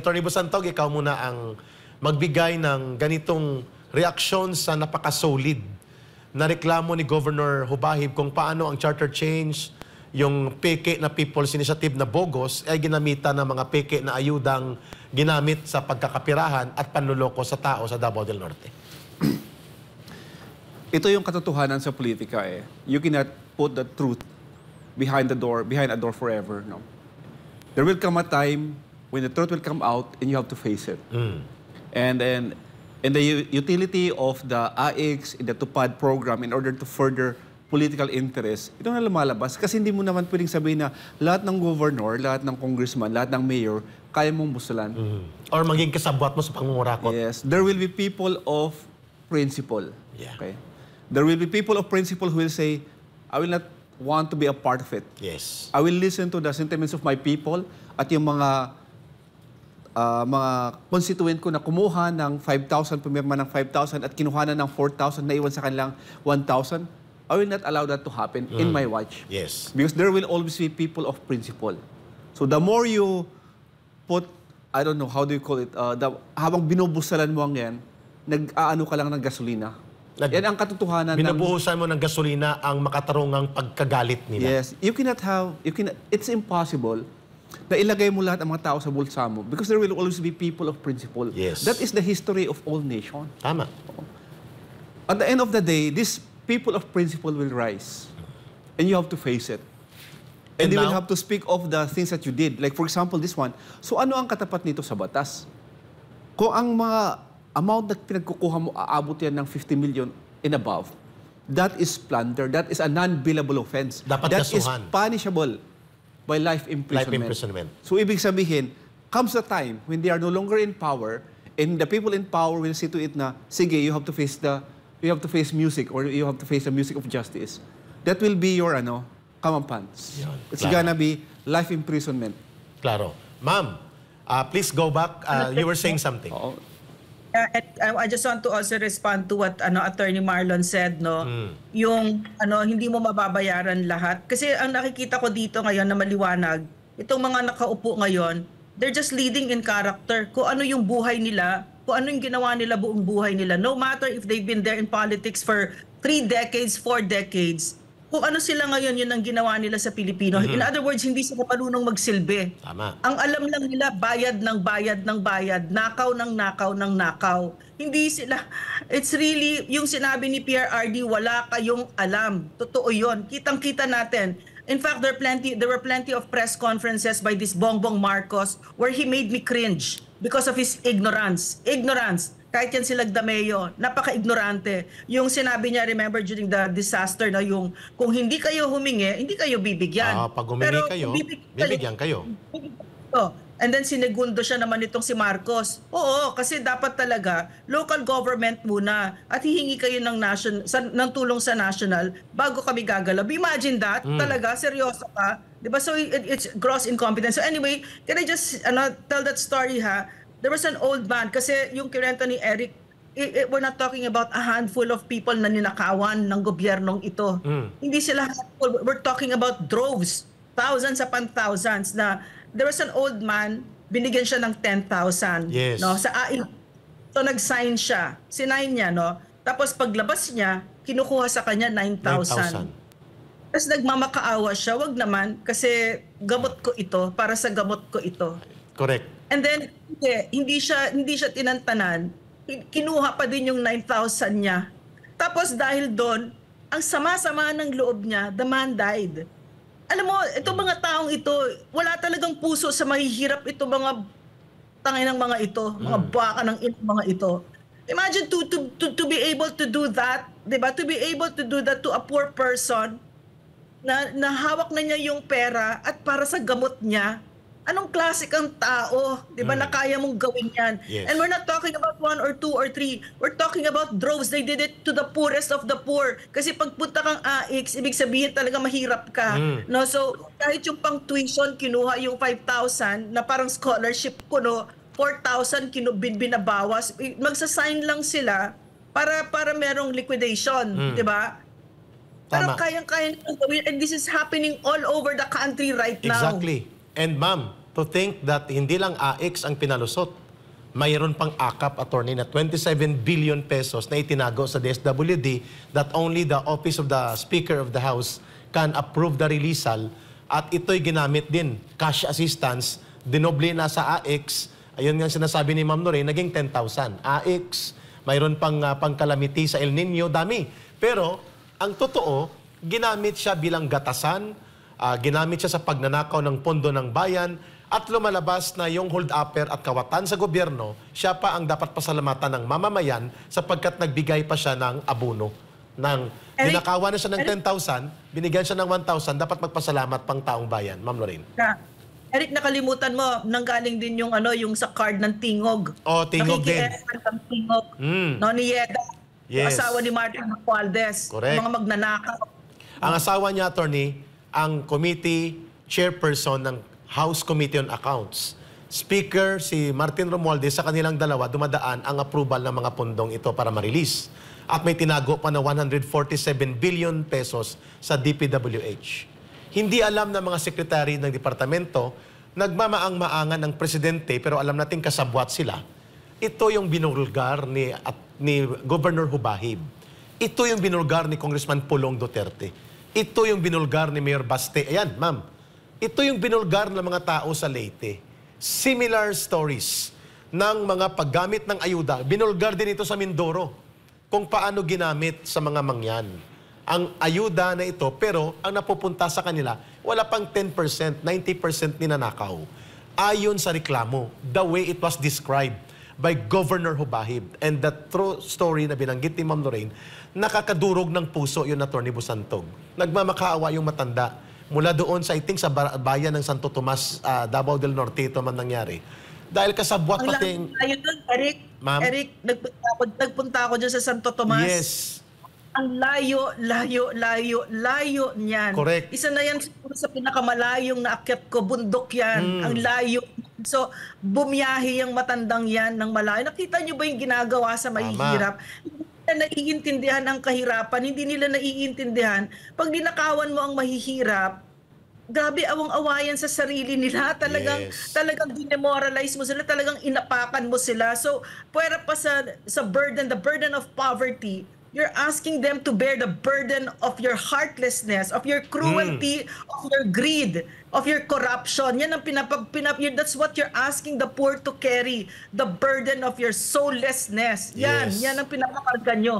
Attorney Busantog, ikaw muna ang magbigay ng ganitong reaksyon sa napaka-solid na reklamo ni Governor Hubahib kung paano ang charter change, yung peke na People's Initiative na bogus, ay ginamitan ng mga peke na ayudang ginamit sa pagkakapirahan at panluloko sa tao sa Davao del Norte. Ito yung katotohanan sa politika eh. You cannot put the truth behind a door forever, no? There will come a time when the truth will come out and you have to face it. And then, the utility of the AIX, the TUPAD program in order to further political interest, ito na lumalabas. Kasi hindi mo naman pwedeng sabihin na lahat ng governor, lahat ng congressman, lahat ng mayor, kaya mong busulan. Or maging kasabwat mo sa pangungurakot. Yes. There will be people of principle. Yeah. Okay? There will be people of principle who will say, I will not want to be a part of it. Yes. I will listen to the sentiments of my people at yung mga constituent ko na kumuha ng 5,000, pumirma ng 5,000 at kinuha na ng 4,000, naiwan sa kanilang 1,000. I will not allow that to happen in my watch. Yes. Because there will always be people of principle. So the more you put, I don't know, how do you call it, habang binubusalan mo ang yan, nag-aano ka lang ng gasolina. Yan ang katotohanan. Binubuhusan mo ng gasolina ang makatarungang pagkagalit nila. Yes. It's impossible na ilagay mo lahat ang mga tao sa bulsa mo because there will always be people of principle. Yes. That is the history of all nations. Tama. At the end of the day, these people of principle will rise. And you have to face it. And they will have to speak of the things that you did. Like for example, this one. So ano ang katapat nito sa batas? Kung ang mga amount na pinagkukuha mo, aabot yan ng 50 million and above, that is plunder. That is a non-billable offense. Dapat that kasuhan. is punishable by life imprisonment. Life imprisonment. So ibig sabihin, comes a time when they are no longer in power and the people in power will see to it na, sige, you have to face music or you have to face the music of justice. That will be your kamampan's. It's gonna be life imprisonment. Claro. Ma'am, please go back. You were saying something. I just want to also respond to what Attorney Marlon said, no. Yung hindi mo mababayaran lahat kasi ang nakikita ko dito ngayon na maliwanag, itong mga nakaupo ngayon, they're just leading in character. Kung ano yung buhay nila, kung ano yung ginawa nila buong buhay nila. No matter if they've been there in politics for 3 decades, 4 decades, kung ano sila ngayon, yun ang ginawa nila sa Pilipino. In other words, hindi sila marunong magsilbi. Tama. Ang alam lang nila, bayad ng bayad ng bayad, nakaw ng nakaw ng nakaw. Hindi sila, it's really, yung sinabi ni PRRD, wala kayong alam. Totoo yun. Kitang-kita natin. In fact, there were plenty of press conferences by this Bongbong Marcos where he made me cringe because of his ignorance. Ignorance. Kahit yan si Lagdameo, napaka-ignorante. Yung sinabi niya, remember during the disaster na yung kung hindi kayo humingi, hindi kayo bibigyan. Pag humingi kayo, bibigyan kayo. And then sinegundo siya naman itong si Marcos. Oo, kasi dapat talaga local government muna at hihingi kayo ng tulong sa national bago kami gagalaw. Imagine that? Talaga, seryoso ka? Diba? So it's gross incompetence. So anyway, can I just tell that story ha? There was an old man, kasi yung kinuwento ni Eric, we're not talking about a handful of people na ninakawan ng gobyernong ito. Hindi sila handful. We're talking about droves, thousands upon thousands na there was an old man, binigyan siya ng 10,000. Yes. No, sa AIC. So nag-sign siya. Sinign niya, no? Tapos paglabas niya, kinukuha sa kanya 9,000. Tapos nagmamakaawa siya, wag naman, kasi gamot ko ito, para sa gamot ko ito. Correct. And then, hindi siya tinantanan. Kinuha pa din yung 9,000 niya. Tapos dahil doon, ang sama-sama ng loob niya, the man died. Alam mo, itong mga taong ito, wala talagang puso sa mahihirap itong mga tangay ng mga ito, mga baka ng mga ito. Imagine to be able to do that, 'di ba? To be able to do that to a poor person na hawak na niya yung pera at para sa gamot niya. Anong klase kang tao, 'di ba, na kaya mong gawin 'yan? Yes. And we're not talking about 1 or 2 or 3. We're talking about droves. They did it to the poorest of the poor. Kasi pagpunta kang AIX, ibig sabihin talaga mahirap ka. No, so kahit yung pang tuition kinuha yung 5,000 na parang scholarship ko, no, 4,000 binabawas. Magsa-sign lang sila para merong liquidation, 'di ba? Pero kayang-kaya nilang gawin, and this is happening all over the country right now. Exactly. And ma'am, to think that hindi lang AX ang pinalusot. Mayroon pang AKAP, attorney, na 27 billion pesos na itinago sa DSWD that only the Office of the Speaker of the House can approve the releasal. At ito'y ginamit din, cash assistance, dinoble na sa AX. Ayun nga sinasabi ni Ma'am Noreen, naging 10,000. AX, mayroon pang pangkalamity sa El Nino, dami. Pero, ang totoo, ginamit siya bilang gatasan, ginamit siya sa pagnanakaw ng pondo ng bayan, at lumalabas na yung hold-upper at kawatan sa gobyerno, siya pa ang dapat pasalamatan ng mamamayan sapagkat nagbigay pa siya ng abono. Dinakawan na siya ng 10,000, binigyan siya ng 1,000, dapat magpasalamat pang taong bayan. Ma'am Lorraine. Eric, nakalimutan mo, nanggaling din yung yung sa card ng Tingog. Oh, Tingog din. Ng Tingog. No, ni Yeda. Yung Yes. asawa ni Martin Romualdez. Correct. Mga magnanakaw. Ang asawa niya, attorney, ang committee chairperson ng House Committee on Accounts. Speaker si Martin Romualdez, sa kanilang dalawa, dumadaan ang approval ng mga pundong ito para ma-release. At may tinago pa na 147 billion pesos sa DPWH. Hindi alam ng mga sekretary ng departamento, nagmamaang-maangan ng presidente, pero alam natin kasabwat sila. Ito yung binulgar ni Governor Hubahib. Ito yung binulgar ni Congressman Pulong Duterte. Ito yung binulgar ni Mayor Baste. Ayan, ma'am. Ito yung binulgar ng mga tao sa Leyte. Similar stories ng mga paggamit ng ayuda. Binulgar din ito sa Mindoro kung paano ginamit sa mga mangyan ang ayuda na ito, pero ang napupunta sa kanila, wala pang 10%, 90% ninanakaw. Ayon sa reklamo, the way it was described by Governor Hubahib. And the true story na binanggit ni Ma'am Lorraine, nakakadurog ng puso yun, Atty. Busantog. Nagmamakaawa yung matanda. Mula doon sa, I think, sa bayan ng Santo Tomas, Davao del Norte, ito man nangyari. Dahil kasabwat Ang pati... layo doon, Eric. Ma'am? Eric, nagpunta ako dyan sa Santo Tomas. Yes. Ang layo niyan. Correct. Isa na yan siguro sa pinakamalayong naakyat ko, bundok yan. Ang layo. So, bumiyahe yung matandang yan ng malayo. Nakita nyo ba yung ginagawa sa mahihirap? Hindi nila naiintindihan ang kahirapan. Hindi nila naiintindihan. Pag dinakawan mo ang mahihirap, grabe, awang-awayan sa sarili nila. Talagang dinemoralize mo sila, talagang inapakan mo sila. So, puwera pa sa burden, the burden of poverty, you're asking them to bear the burden of your heartlessness, of your cruelty, of your greed, of your corruption. Yan ang that's what you're asking the poor to carry, the burden of your soullessness. Yan, Yes. yan ang pinapakarga nyo.